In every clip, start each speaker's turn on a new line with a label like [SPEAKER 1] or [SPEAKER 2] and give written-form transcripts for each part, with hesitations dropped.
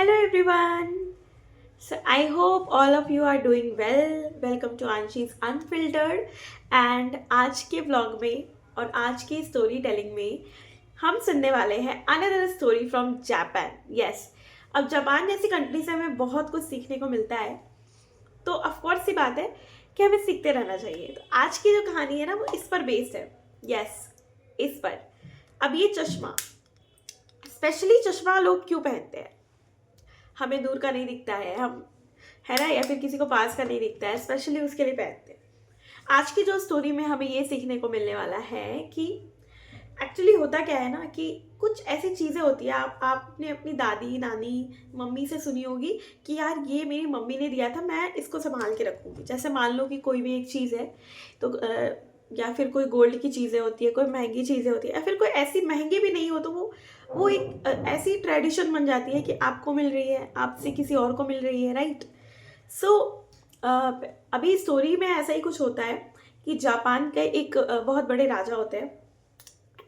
[SPEAKER 1] Hello everyone. So I hope all of you are doing well. Welcome to Anshi's Unfiltered. And आज के vlog में और आज की स्टोरी टेलिंग में हम सुनने वाले हैं another story from Japan. Yes, अब जापान जैसी कंट्री से हमें बहुत कुछ सीखने को मिलता है, तो ऑफकोर्स सी बात है कि हमें सीखते रहना चाहिए. तो आज की जो कहानी है ना वो इस पर बेस्ड है. यस, इस पर. अब ये चश्मा, स्पेशली चश्मा लोग क्यों पहनते हैं? हमें दूर का नहीं दिखता है, हम है ना, या फिर किसी को पास का नहीं दिखता है, स्पेशली उसके लिए पहनते हैं. आज की जो स्टोरी में हमें ये सीखने को मिलने वाला है कि एक्चुअली होता क्या है ना कि कुछ ऐसी चीज़ें होती है, आपने अपनी दादी नानी मम्मी से सुनी होगी कि यार ये मेरी मम्मी ने दिया था, मैं इसको संभाल के रखूँगी. जैसे मान लो कि कोई भी एक चीज़ है तो या फिर कोई गोल्ड की चीज़ें होती है, कोई महंगी चीज़ें होती है, या फिर कोई ऐसी महंगी भी नहीं हो तो वो एक ऐसी ट्रेडिशन बन जाती है कि आपको मिल रही है, आपसे किसी और को मिल रही है, राइट. सो अभी स्टोरी में ऐसा ही कुछ होता है कि जापान के एक बहुत बड़े राजा होते हैं.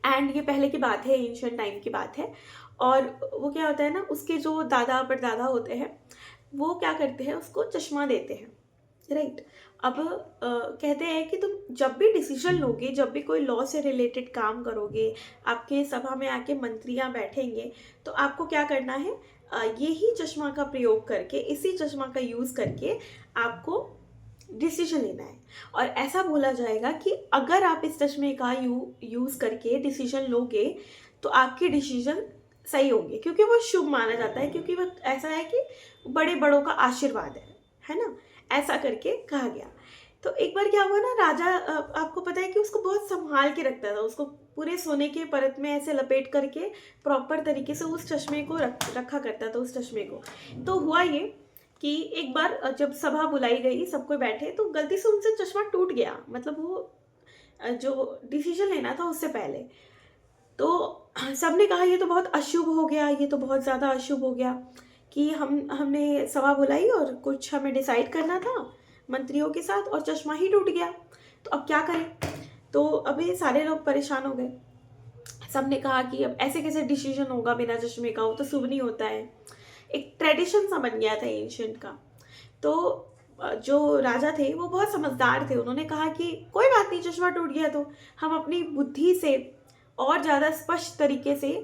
[SPEAKER 1] एंड ये पहले की बात है, एंशियंट टाइम की बात है. और वो क्या होता है ना, उसके जो दादा परदादा होते हैं वो क्या करते हैं, उसको चश्मा देते हैं, राइट. अब कहते हैं कि तुम जब भी डिसीजन लोगे, जब भी कोई लॉ से रिलेटेड काम करोगे, आपके सभा में आके मंत्रियां बैठेंगे, तो आपको क्या करना है, यही चश्मा का प्रयोग करके, इसी चश्मा का यूज़ करके आपको डिसीजन लेना है. और ऐसा बोला जाएगा कि अगर आप इस चश्मे का यूज़ करके डिसीजन लोगे तो आपके डिसीजन सही होंगे, क्योंकि वो शुभ माना जाता है, क्योंकि वो ऐसा है कि बड़े बड़ों का आशीर्वाद है ना. ऐसा करके कहा गया. तो एक बार क्या हुआ ना, राजा आपको पता है कि उसको बहुत संभाल के रखता था, उसको पूरे सोने के परत में ऐसे लपेट करके प्रॉपर तरीके से उस चश्मे को रखा करता था, उस चश्मे को. तो हुआ ये कि एक बार जब सभा बुलाई गई, सब कोई बैठे, तो गलती से उनसे चश्मा टूट गया. मतलब वो जो डिसीजन लेना था उससे पहले, तो सबने कहा ये तो बहुत अशुभ हो गया, ये तो बहुत ज़्यादा अशुभ हो गया कि हमने सभा बुलाई और कुछ हमें डिसाइड करना था मंत्रियों के साथ और चश्मा ही टूट गया, तो अब क्या करें. तो अभी सारे लोग परेशान हो गए. सबने कहा कि अब ऐसे कैसे डिसीजन होगा बिना चश्मे का, वो तो शुभ नहीं होता है. एक ट्रेडिशन सा बन गया था एंशियंट का. तो जो राजा थे वो बहुत समझदार थे. उन्होंने कहा कि कोई बात नहीं, चश्मा टूट गया तो हम अपनी बुद्धि से और ज़्यादा स्पष्ट तरीके से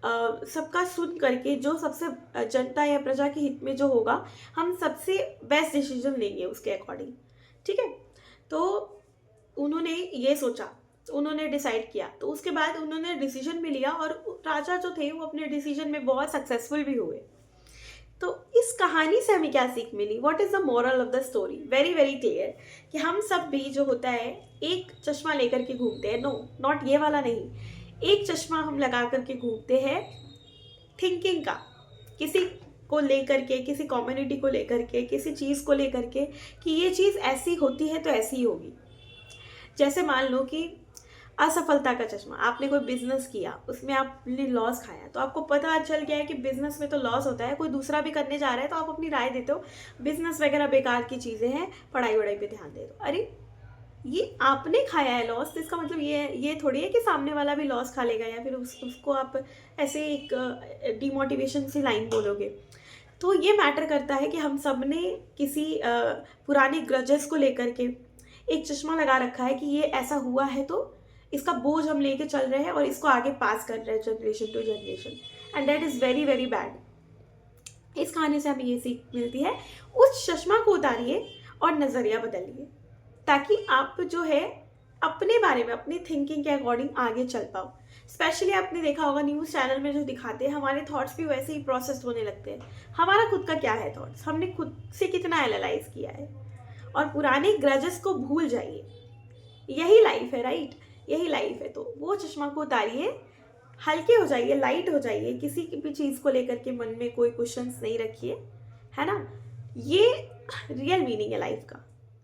[SPEAKER 1] सबका सुन करके जो सबसे जनता या प्रजा के हित में जो होगा, हम सबसे बेस्ट डिसीजन लेंगे उसके अकॉर्डिंग. ठीक है. तो उन्होंने ये सोचा, उन्होंने डिसाइड किया, तो उसके बाद उन्होंने डिसीजन भी लिया और राजा जो थे वो अपने डिसीजन में बहुत सक्सेसफुल भी हुए. तो इस कहानी से हमें क्या सीख मिली? What is the moral of the story? Very very clear कि हम सब भी जो होता है एक चश्मा लेकर के घूमते हैं. नो, नॉट ये वाला नहीं. एक चश्मा हम लगा करके घूमते हैं थिंकिंग का, किसी को लेकर के, किसी कम्युनिटी को लेकर के, किसी चीज़ को लेकर के कि ये चीज़ ऐसी होती है तो ऐसी ही होगी. जैसे मान लो कि असफलता का चश्मा, आपने कोई बिजनेस किया, उसमें आपने लॉस खाया, तो आपको पता चल गया है कि बिजनेस में तो लॉस होता है, कोई दूसरा भी करने जा रहा है तो आप अपनी राय देते हो बिजनेस वगैरह बेकार की चीज़ें हैं, पढ़ाई वढ़ाई पे ध्यान दे दो. अरे ये आपने खाया है लॉस, तो इसका मतलब ये थोड़ी है कि सामने वाला भी लॉस खा लेगा, या फिर उसको आप ऐसे एक डिमोटिवेशन सी लाइन बोलोगे. तो ये मैटर करता है कि हम सब ने किसी पुराने ग्रजेस को लेकर के एक चश्मा लगा रखा है कि ये ऐसा हुआ है तो इसका बोझ हम लेके चल रहे हैं और इसको आगे पास कर रहे हैं generation to generation. And that is very very bad. इस कहानी से हमें ये सीख मिलती है, उस चश्मा को उतारिए और नज़रिया बदलिए, ताकि आप जो है अपने बारे में, अपनी थिंकिंग के अकॉर्डिंग आगे चल पाओ. स्पेशली आपने देखा होगा न्यूज़ चैनल में जो दिखाते हैं, हमारे थॉट्स भी वैसे ही प्रोसेस होने लगते हैं. हमारा खुद का क्या है थॉट्स, हमने खुद से कितना एनालाइज किया है. और पुराने ग्रजेस को भूल जाइए. यही लाइफ है, राइट. यही लाइफ है. तो वो चश्मा को उतारिए, हल्के हो जाइए, लाइट हो जाइए, किसी की भी चीज़ को लेकर के मन में कोई क्वेश्चंस नहीं रखिए, है ना. ये रियल मीनिंग है लाइफ का.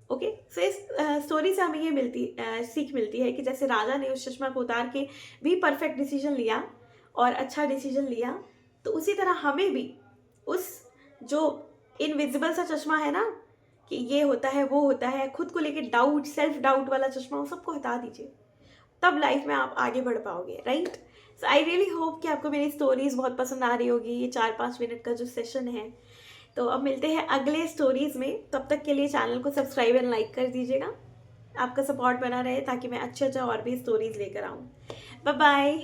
[SPEAKER 1] ओके. सो इस स्टोरी से हमें ये सीख मिलती है कि जैसे राजा ने उस चश्मा को उतार के भी परफेक्ट डिसीजन लिया और अच्छा डिसीजन लिया, तो उसी तरह हमें भी उस जो इनविजिबल सा चश्मा है ना कि ये होता है वो होता है, खुद को लेके सेल्फ डाउट वाला चश्मा, वो सबको हटा दीजिए. तब लाइफ में आप आगे बढ़ पाओगे, right. So I really hope कि आपको मेरी स्टोरीज बहुत पसंद आ रही होगी, ये 4-5 मिनट का जो सेशन है। तो अब मिलते हैं अगले स्टोरीज में, तब तक के लिए चैनल को सब्सक्राइब एंड लाइक कर दीजिएगा। आपका सपोर्ट बना रहे ताकि मैं अच्छे अच्छे और भी स्टोरीज लेकर आऊँ। Bye bye.